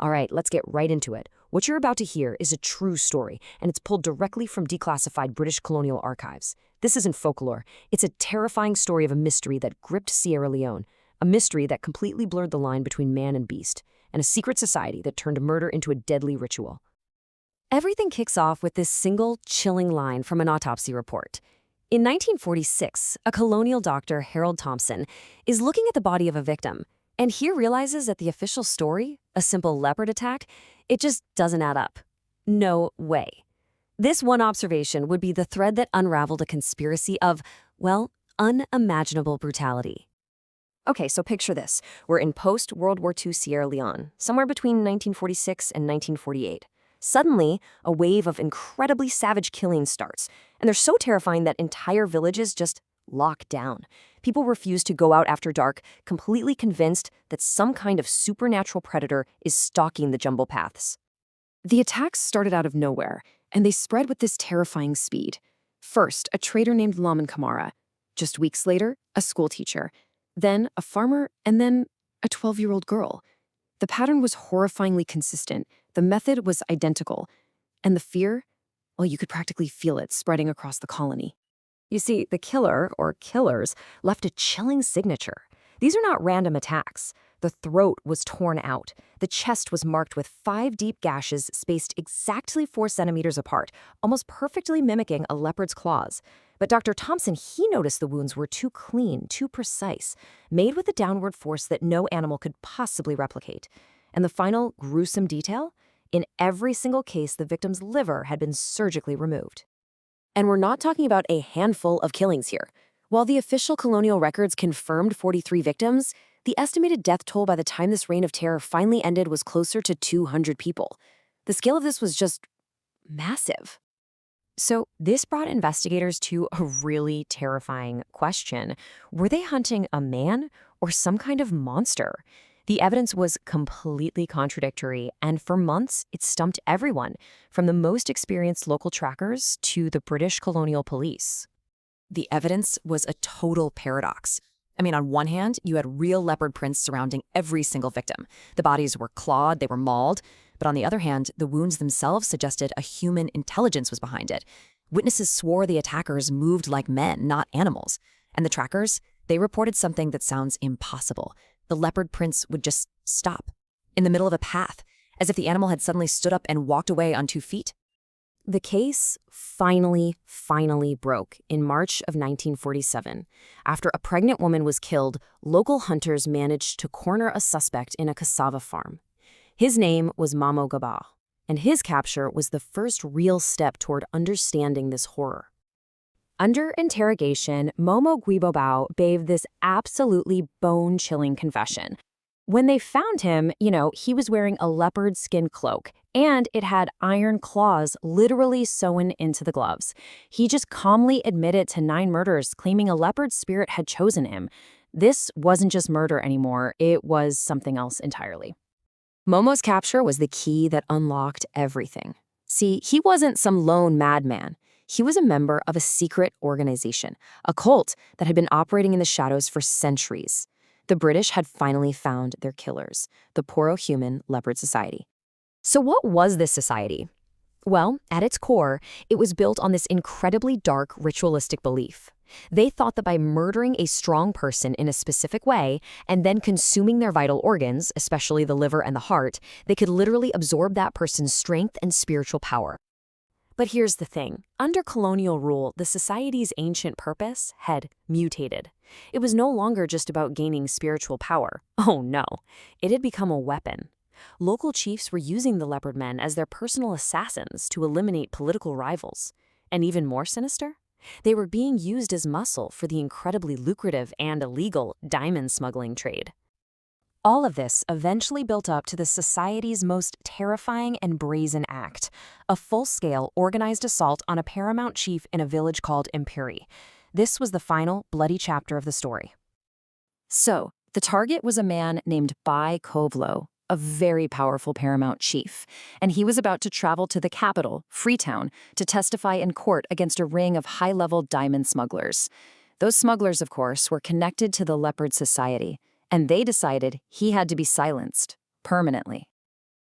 All right, let's get right into it. What you're about to hear is a true story, and it's pulled directly from declassified British colonial archives. This isn't folklore. It's a terrifying story of a mystery that gripped Sierra Leone, a mystery that completely blurred the line between man and beast, and a secret society that turned murder into a deadly ritual. Everything kicks off with this single, chilling line from an autopsy report. In 1946, a colonial doctor, Harold Thompson, is looking at the body of a victim, and he realizes that the official story, a simple leopard attack, it just doesn't add up. No way. This one observation would be the thread that unraveled a conspiracy of, well, unimaginable brutality. Okay, so picture this. We're in post-World War II Sierra Leone, somewhere between 1946 and 1948. Suddenly, a wave of incredibly savage killings starts, and they're so terrifying that entire villages just lock down. People refuse to go out after dark, completely convinced that some kind of supernatural predator is stalking the jungle paths. The attacks started out of nowhere, and they spread with this terrifying speed. First, a trader named Leone Kamara. Just weeks later, a schoolteacher. Then a farmer, and then a 12-year-old girl. The pattern was horrifyingly consistent. The method was identical. And the fear, well, you could practically feel it spreading across the colony. You see, the killer, or killers, left a chilling signature. These are not random attacks. The throat was torn out. The chest was marked with 5 deep gashes spaced exactly 4 centimeters apart, almost perfectly mimicking a leopard's claws. But Dr. Thompson, he noticed the wounds were too clean, too precise, made with a downward force that no animal could possibly replicate. And the final gruesome detail? In every single case, the victim's liver had been surgically removed. And we're not talking about a handful of killings here. While the official colonial records confirmed 43 victims, the estimated death toll by the time this reign of terror finally ended was closer to 200 people. The scale of this was just massive. So this brought investigators to a really terrifying question. Were they hunting a man or some kind of monster? The evidence was completely contradictory, and for months, it stumped everyone, from the most experienced local trackers to the British colonial police. The evidence was a total paradox. I mean, on one hand, you had real leopard prints surrounding every single victim. The bodies were clawed, they were mauled. But on the other hand, the wounds themselves suggested a human intelligence was behind it. Witnesses swore the attackers moved like men, not animals. And the trackers, they reported something that sounds impossible. The leopard prints would just stop, in the middle of a path, as if the animal had suddenly stood up and walked away on 2 feet. The case finally broke in March of 1947. After a pregnant woman was killed, local hunters managed to corner a suspect in a cassava farm. His name was Mamo Gaba, and his capture was the first real step toward understanding this horror. Under interrogation, Momo Guibobao gave this absolutely bone-chilling confession. When they found him, he was wearing a leopard skin cloak, and it had iron claws literally sewn into the gloves. He just calmly admitted to 9 murders, claiming a leopard spirit had chosen him. This wasn't just murder anymore, it was something else entirely. Momo's capture was the key that unlocked everything. See, he wasn't some lone madman. He was a member of a secret organization, a cult that had been operating in the shadows for centuries. The British had finally found their killers, the Poro-Human Leopard Society. So what was this society? Well, at its core, it was built on this incredibly dark ritualistic belief. They thought that by murdering a strong person in a specific way and then consuming their vital organs, especially the liver and the heart, they could literally absorb that person's strength and spiritual power. But here's the thing. Under colonial rule, the society's ancient purpose had mutated. It was no longer just about gaining spiritual power. Oh no, it had become a weapon. Local chiefs were using the leopard men as their personal assassins to eliminate political rivals. And even more sinister, they were being used as muscle for the incredibly lucrative and illegal diamond smuggling trade. All of this eventually built up to the society's most terrifying and brazen act, a full-scale organized assault on a paramount chief in a village called Imperi. This was the final, bloody chapter of the story. So, the target was a man named Bai Kovlo, a very powerful paramount chief, and he was about to travel to the capital, Freetown, to testify in court against a ring of high-level diamond smugglers. Those smugglers, of course, were connected to the Leopard Society, and they decided he had to be silenced permanently.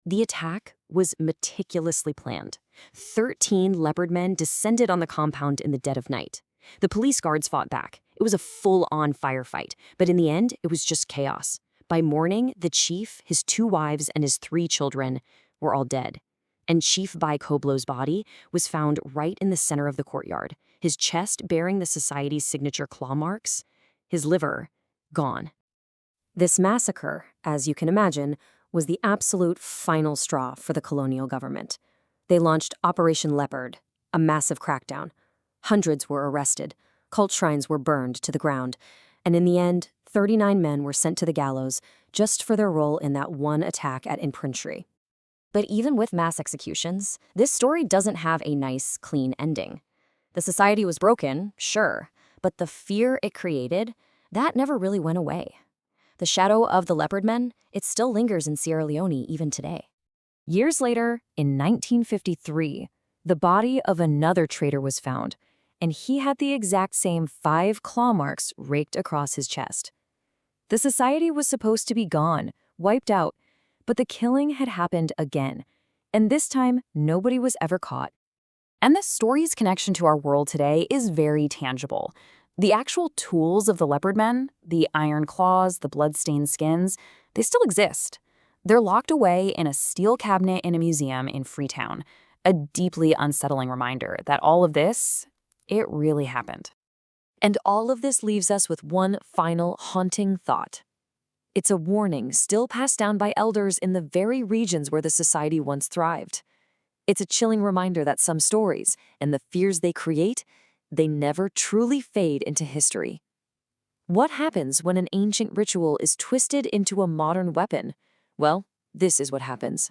The attack was meticulously planned. 13 Leopard men descended on the compound in the dead of night. The police guards fought back. It was a full-on firefight, but in the end, it was just chaos. By morning, the chief, his 2 wives, and his 3 children were all dead. And Chief Bai Koblow's body was found right in the center of the courtyard, his chest bearing the society's signature claw marks, his liver gone. This massacre, as you can imagine, was the absolute final straw for the colonial government. They launched Operation Leopard, a massive crackdown. Hundreds were arrested, cult shrines were burned to the ground, and in the end, 39 men were sent to the gallows just for their role in that one attack at infantry. But even with mass executions, this story doesn't have a nice, clean ending. The society was broken, sure, but the fear it created, that never really went away. The shadow of the Leopard men, it still lingers in Sierra Leone even today. Years later, in 1953, the body of another traitor was found, and he had the exact same 5 claw marks raked across his chest. The society was supposed to be gone, wiped out, but the killing had happened again, and this time nobody was ever caught. And this story's connection to our world today is very tangible. The actual tools of the Leopard men, the iron claws, the blood-stained skins, they still exist. They're locked away in a steel cabinet in a museum in Freetown, a deeply unsettling reminder that all of this, it really happened. And all of this leaves us with one final haunting thought. It's a warning still passed down by elders in the very regions where the society once thrived. It's a chilling reminder that some stories, and the fears they create, they never truly fade into history. What happens when an ancient ritual is twisted into a modern weapon? Well, this is what happens.